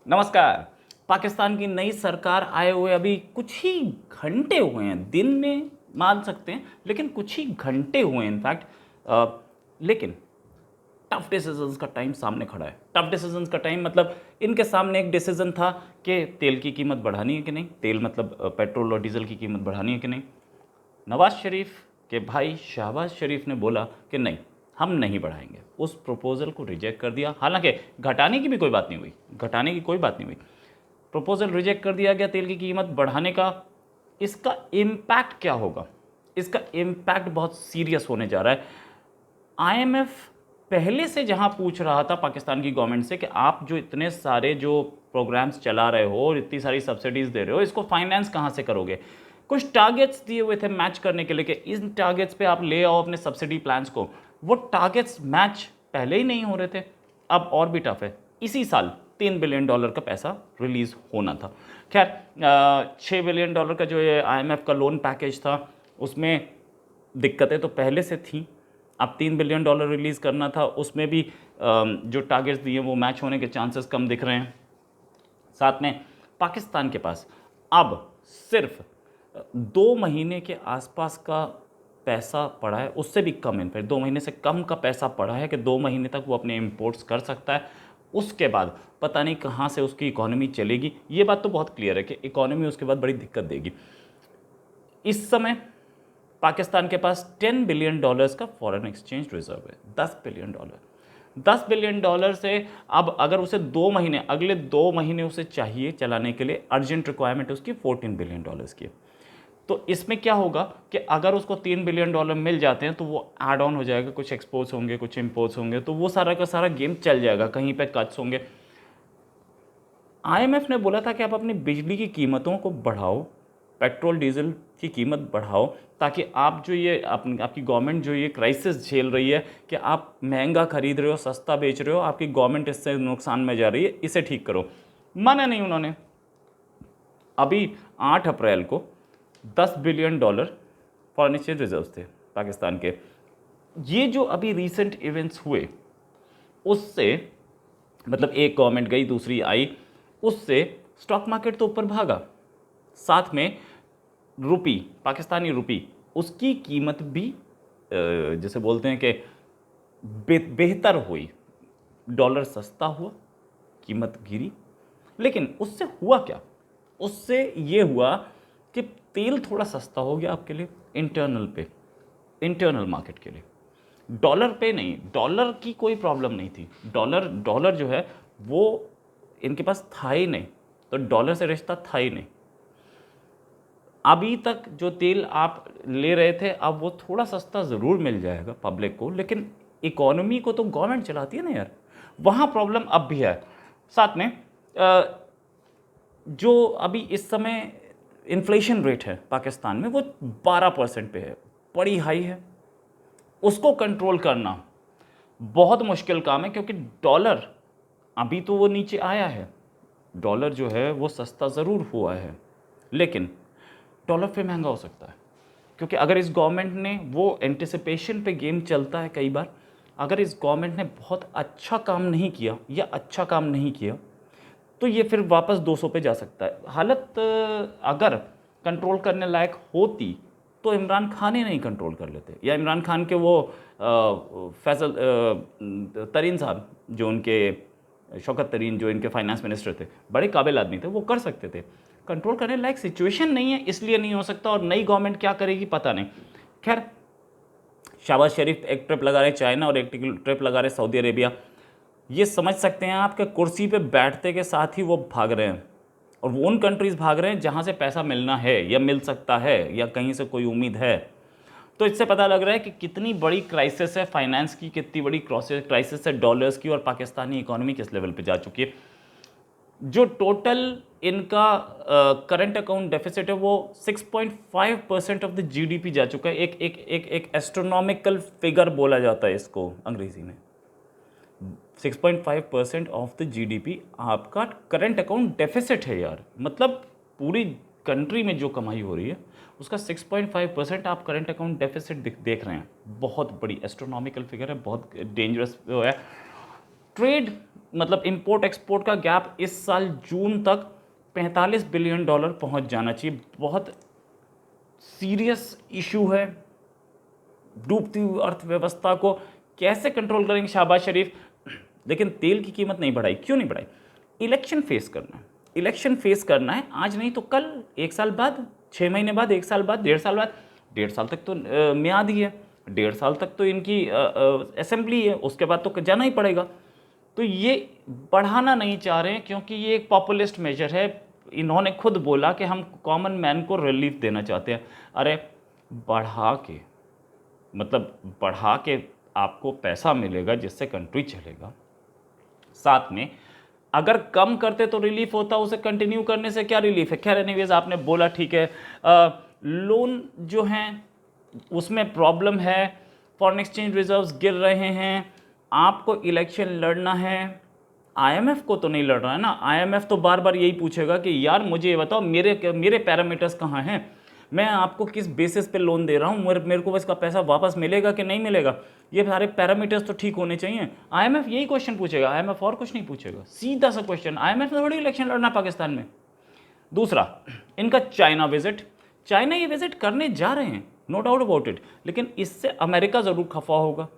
नमस्कार। पाकिस्तान की नई सरकार आए हुए अभी कुछ ही घंटे हुए हैं, दिन में मान सकते हैं, लेकिन कुछ ही घंटे हुए हैं इनफैक्ट। लेकिन टफ डिसीजंस का टाइम सामने खड़ा है। टफ डिसीजंस का टाइम मतलब इनके सामने एक डिसीजन था कि तेल की कीमत बढ़ानी है कि नहीं, तेल मतलब पेट्रोल और डीजल की कीमत बढ़ानी है कि नहीं। नवाज शरीफ के भाई शहबाज शरीफ ने बोला कि नहीं, हम नहीं बढ़ाएंगे। उस प्रपोजल को रिजेक्ट कर दिया। हालांकि घटाने की भी कोई बात नहीं हुई, घटाने की कोई बात नहीं हुई, प्रपोजल रिजेक्ट कर दिया गया तेल की कीमत बढ़ाने का। इसका इम्पैक्ट क्या होगा? इसका इम्पैक्ट बहुत सीरियस होने जा रहा है। आईएमएफ पहले से जहां पूछ रहा था पाकिस्तान की गवर्नमेंट से कि आप जो इतने सारे जो प्रोग्राम्स चला रहे हो और इतनी सारी सब्सिडीज दे रहे हो, इसको फाइनेंस कहां से करोगे। कुछ टारगेट्स दिए हुए थे मैच करने के लिए कि इन टारगेट्स पे आप ले आओ अपने सब्सिडी प्लान्स को। वो टारगेट्स मैच पहले ही नहीं हो रहे थे, अब और भी टफ है। इसी साल $3 बिलियन का पैसा रिलीज होना था। खैर, $6 बिलियन का जो ये आईएमएफ का लोन पैकेज था, उसमें दिक्कतें तो पहले से थी। अब $3 बिलियन रिलीज़ करना था, उसमें भी जो टारगेट्स दिए वो मैच होने के चांसेस कम दिख रहे हैं। साथ में पाकिस्तान के पास अब सिर्फ 2 महीने के आसपास का पैसा पड़ा है, उससे भी कम, इनफैक्ट 2 महीने से कम का पैसा पड़ा है कि 2 महीने तक वो अपने इंपोर्ट्स कर सकता है। उसके बाद पता नहीं कहाँ से उसकी इकोनॉमी चलेगी। ये बात तो बहुत क्लियर है कि इकोनॉमी उसके बाद बड़ी दिक्कत देगी। इस समय पाकिस्तान के पास $10 बिलियन का फॉरेन एक्सचेंज रिजर्व है। $10 बिलियन से अब अगर उसे 2 महीने, अगले 2 महीने उसे चाहिए चलाने के लिए, अर्जेंट रिक्वायरमेंट उसकी $14 बिलियन की है। तो इसमें क्या होगा कि अगर उसको $3 बिलियन मिल जाते हैं तो वो ऐड ऑन हो जाएगा, कुछ एक्सपोर्ट्स होंगे, कुछ इंपोर्ट्स होंगे, तो वो सारा का सारा गेम चल जाएगा, कहीं पे कट्स होंगे। आईएमएफ ने बोला था कि आप अपनी बिजली की कीमतों को बढ़ाओ, पेट्रोल डीजल की कीमत बढ़ाओ, ताकि आप जो ये आपकी गवर्नमेंट जो ये क्राइसिस झेल रही है कि आप महंगा खरीद रहे हो, सस्ता बेच रहे हो, आपकी गवर्नमेंट इससे नुकसान में जा रही है, इसे ठीक करो। माना नहीं उन्होंने। अभी 8 अप्रैल को $10 बिलियन फॉरेन एक्सचेंज रिजर्व थे पाकिस्तान के। ये जो अभी रिसेंट इवेंट्स हुए, उससे मतलब एक गवर्नमेंट गई, दूसरी आई, उससे स्टॉक मार्केट तो ऊपर भागा। साथ में रुपी, पाकिस्तानी रुपी, उसकी कीमत भी जैसे बोलते हैं कि बेहतर हुई। डॉलर सस्ता हुआ, कीमत गिरी। लेकिन उससे हुआ क्या? उससे ये हुआ कि तेल थोड़ा सस्ता हो गया आपके लिए, इंटरनल मार्केट के लिए। डॉलर पे नहीं, डॉलर की कोई प्रॉब्लम नहीं थी। डॉलर जो है वो इनके पास था ही नहीं, तो डॉलर से रिश्ता था ही नहीं। अभी तक जो तेल आप ले रहे थे, अब वो थोड़ा सस्ता ज़रूर मिल जाएगा पब्लिक को, लेकिन इकोनॉमी को तो गवर्नमेंट चलाती है ना यार, वहाँ प्रॉब्लम अब भी है। साथ में जो अभी इस समय इन्फ्लेशन रेट है पाकिस्तान में, वो 12% पे है, बड़ी हाई है। उसको कंट्रोल करना बहुत मुश्किल काम है, क्योंकि डॉलर अभी तो वो नीचे आया है, डॉलर जो है वो सस्ता ज़रूर हुआ है, लेकिन डॉलर फिर महंगा हो सकता है। क्योंकि अगर इस गवर्नमेंट ने, वो एंटिसिपेशन पे गेम चलता है कई बार, अगर इस गवर्नमेंट ने बहुत अच्छा काम नहीं किया या अच्छा काम नहीं किया, तो ये फिर वापस 200 पे जा सकता है। हालत अगर कंट्रोल करने लायक होती तो इमरान खान ही नहीं कंट्रोल कर लेते, या इमरान खान के वो फैसल तरीन साहब, जो उनके शौकत तरीन, जो इनके फाइनेंस मिनिस्टर थे, बड़े काबिल आदमी थे, वो कर सकते थे। कंट्रोल करने लायक सिचुएशन नहीं है, इसलिए नहीं हो सकता। और नई गवर्नमेंट क्या करेगी पता नहीं। खैर, शहबाज शरीफ एक ट्रिप लगा रहे चाइना और एक ट्रिप लगा रहे सऊदी अरेबिया। ये समझ सकते हैं आप कि कुर्सी पे बैठते के साथ ही वो भाग रहे हैं, और वो उन कंट्रीज़ भाग रहे हैं जहाँ से पैसा मिलना है या मिल सकता है या कहीं से कोई उम्मीद है। तो इससे पता लग रहा है कि कितनी बड़ी क्राइसिस है फाइनेंस की, कितनी बड़ी क्राइसिस है डॉलर्स की, और पाकिस्तानी इकोनॉमी किस लेवल पे जा चुकी है। जो टोटल इनका करंट अकाउंट डेफिसिट है, वो 6.5% ऑफ द जीडीपी जा चुका है। एक एस्ट्रोनॉमिकल फिगर बोला जाता है इसको अंग्रेजी में। 6.5% ऑफ द जीडीपी आपका करंट अकाउंट डेफिसिट है यार। मतलब पूरी कंट्री में जो कमाई हो रही है उसका 6.5% आप करंट अकाउंट डेफिसिट देख रहे हैं। बहुत बड़ी एस्ट्रोनॉमिकल फिगर है, बहुत डेंजरस है। ट्रेड मतलब इंपोर्ट एक्सपोर्ट का गैप इस साल जून तक $45 बिलियन पहुंच जाना चाहिए। बहुत सीरियस इशू है। डूबती हुई अर्थव्यवस्था को कैसे कंट्रोल करेंगे शहबाज शरीफ? लेकिन तेल की कीमत नहीं बढ़ाई। क्यों नहीं बढ़ाई? इलेक्शन फेस करना है, इलेक्शन फेस करना है, आज नहीं तो कल, 1 साल बाद, 6 महीने बाद, 1 साल बाद, 1.5 साल बाद। 1.5 साल तक तो मियाद ही है, 1.5 साल तक तो इनकी असेंबली है, उसके बाद तो जाना ही पड़ेगा। तो ये बढ़ाना नहीं चाह रहे हैं क्योंकि ये एक पॉपुलिस्ट मेजर है। इन्होंने खुद बोला कि हम कॉमन मैन को रिलीफ देना चाहते हैं। अरे बढ़ा के, मतलब बढ़ा के आपको पैसा मिलेगा जिससे कंट्री चलेगा। साथ में अगर कम करते तो रिलीफ होता, उसे कंटिन्यू करने से क्या रिलीफ है? खैर एनीवेज आपने बोला ठीक है। लोन जो हैं उसमें प्रॉब्लम है, फॉरेन एक्सचेंज रिजर्व्स गिर रहे हैं, आपको इलेक्शन लड़ना है। आईएमएफ को तो नहीं लड़ रहा है ना। आईएमएफ तो बार बार यही पूछेगा कि यार मुझे ये बताओ मेरे पैरामीटर्स कहाँ हैं, मैं आपको किस बेसिस पे लोन दे रहा हूँ, मेरे को इसका पैसा वापस मिलेगा कि नहीं मिलेगा, ये सारे पैरामीटर्स तो ठीक होने चाहिए। आईएमएफ यही क्वेश्चन पूछेगा, आईएमएफ और कुछ नहीं पूछेगा, सीधा सा क्वेश्चन। आईएमएफ ने थोड़ी इलेक्शन लड़ना पाकिस्तान में। दूसरा, इनका चाइना विजिट, चाइना ये विजिट करने जा रहे हैं, नो डाउट अबाउट इट, लेकिन इससे अमेरिका ज़रूर खफा होगा।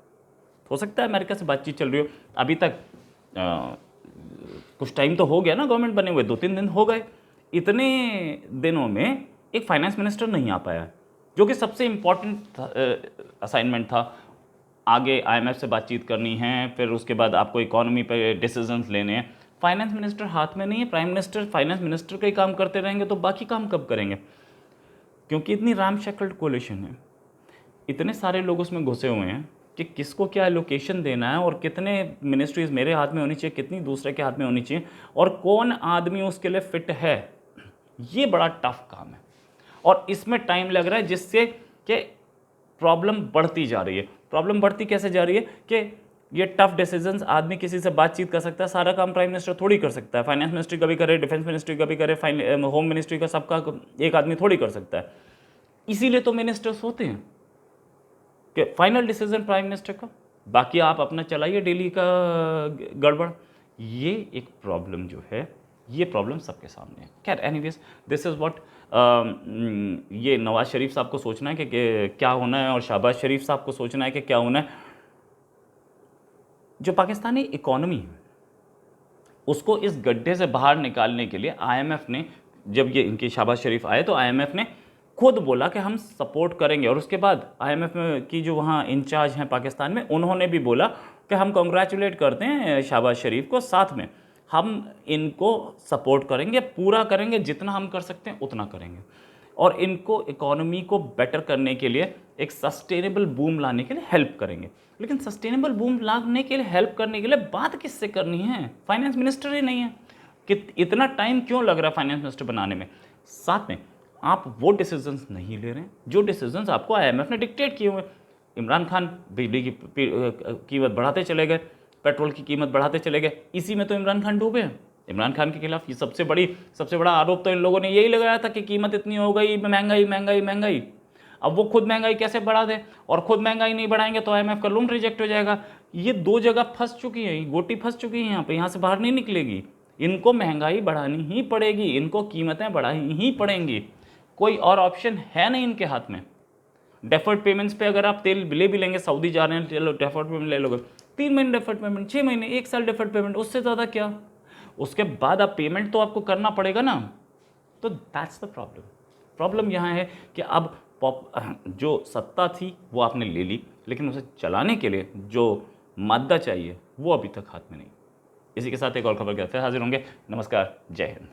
हो सकता है अमेरिका से बातचीत चल रही हो, अभी तक कुछ टाइम तो हो गया ना गवर्नमेंट बने हुए, 2-3 दिन हो गए। इतने दिनों में एक फाइनेंस मिनिस्टर नहीं आ पाया, जो कि सबसे इम्पॉर्टेंट असाइनमेंट था। आगे आईएमएफ से बातचीत करनी है, फिर उसके बाद आपको इकोनॉमी पे डिसीजंस लेने हैं। फाइनेंस मिनिस्टर हाथ में नहीं है, प्राइम मिनिस्टर फाइनेंस मिनिस्टर का ही काम करते रहेंगे तो बाकी काम कब करेंगे? क्योंकि इतनी रामशक्ल कोलिशन है, इतने सारे लोग उसमें घुसे हुए हैं कि किसको क्या एलोकेशन देना है, और कितने मिनिस्ट्रीज़ मेरे हाथ में होनी चाहिए, कितनी दूसरे के हाथ में होनी चाहिए, और कौन आदमी उसके लिए फिट है, ये बड़ा टफ काम है। और इसमें टाइम लग रहा है, जिससे कि प्रॉब्लम बढ़ती जा रही है। प्रॉब्लम बढ़ती कैसे जा रही है कि ये टफ डिसीजंस आदमी किसी से बातचीत कर सकता है, सारा काम प्राइम मिनिस्टर थोड़ी कर सकता है, फाइनेंस मिनिस्ट्री का भी करे, डिफेंस मिनिस्ट्री का भी करे, होम मिनिस्ट्री का, सबका एक आदमी थोड़ी कर सकता है। इसीलिए तो मिनिस्टर्स होते हैं कि फाइनल डिसीजन प्राइम मिनिस्टर का, बाकी आप अपना चलाइए डेली का गड़बड़। ये एक प्रॉब्लम जो है, ये प्रॉब्लम सबके सामने है। खैर एनीवेज दिस इज़ व्हाट ये नवाज शरीफ साहब को सोचना है कि क्या होना है, और शहबाज शरीफ साहब को सोचना है कि क्या होना है। जो पाकिस्तानी इकोनॉमी है उसको इस गड्ढे से बाहर निकालने के लिए आईएमएफ ने, जब ये इनके शहबाज शरीफ आए तो आईएमएफ ने खुद बोला कि हम सपोर्ट करेंगे, और उसके बाद आईएमएफ में की जो वहाँ इंचार्ज हैं पाकिस्तान में, उन्होंने भी बोला कि हम कॉन्ग्रेचुलेट करते हैं शहबाज शरीफ को, साथ में हम इनको सपोर्ट करेंगे, पूरा करेंगे, जितना हम कर सकते हैं उतना करेंगे, और इनको इकोनॉमी को बेटर करने के लिए, एक सस्टेनेबल बूम लाने के लिए हेल्प करेंगे। लेकिन सस्टेनेबल बूम लाने के लिए, हेल्प करने के लिए बात किससे करनी है? फाइनेंस मिनिस्टर ही नहीं है। कि इतना टाइम क्यों लग रहा है फाइनेंस मिनिस्टर बनाने में? साथ में आप वो डिसीजंस नहीं ले रहे हैं जो डिसीजंस आपको आईएमएफ ने डिक्टेट किए हुए। इमरान खान बिजली की कीमत बढ़ाते चले गए, पेट्रोल की कीमत बढ़ाते चले गए, इसी में तो इमरान खान डूबे हैं। इमरान खान के खिलाफ ये सबसे बड़ा आरोप तो इन लोगों ने यही लगाया था कि कीमत इतनी हो गई, महंगाई महंगाई महंगाई। अब वो खुद महंगाई कैसे बढ़ा दें, और खुद महंगाई नहीं बढ़ाएंगे तो आईएमएफ का लोन रिजेक्ट हो जाएगा। ये दो जगह फंस चुकी है, गोटी फंस चुकी है यहाँ से बाहर नहीं निकलेगी। इनको महंगाई बढ़ानी ही पड़ेगी, इनको कीमतें बढ़ानी ही पड़ेंगी, कोई और ऑप्शन है नहीं इनके हाथ में। डेफर्ड पेमेंट्स पे अगर आप तेल ले भी लेंगे, सऊदी जा रहे हैं, चलो डेफर्ड पेमेंट ले लोगे, 3 महीने डेफर्ड पेमेंट, 6 महीने, 1 साल डेफर्ड पेमेंट, उससे ज़्यादा क्या? उसके बाद आप पेमेंट तो आपको करना पड़ेगा ना। तो दैट्स द प्रॉब्लम यहाँ है कि अब जो सत्ता थी वो आपने ले ली, लेकिन उसे चलाने के लिए जो मादा चाहिए वो अभी तक हाथ में नहीं। इसी के साथ एक और खबर के साथ हाजिर होंगे। नमस्कार, जय हिंद।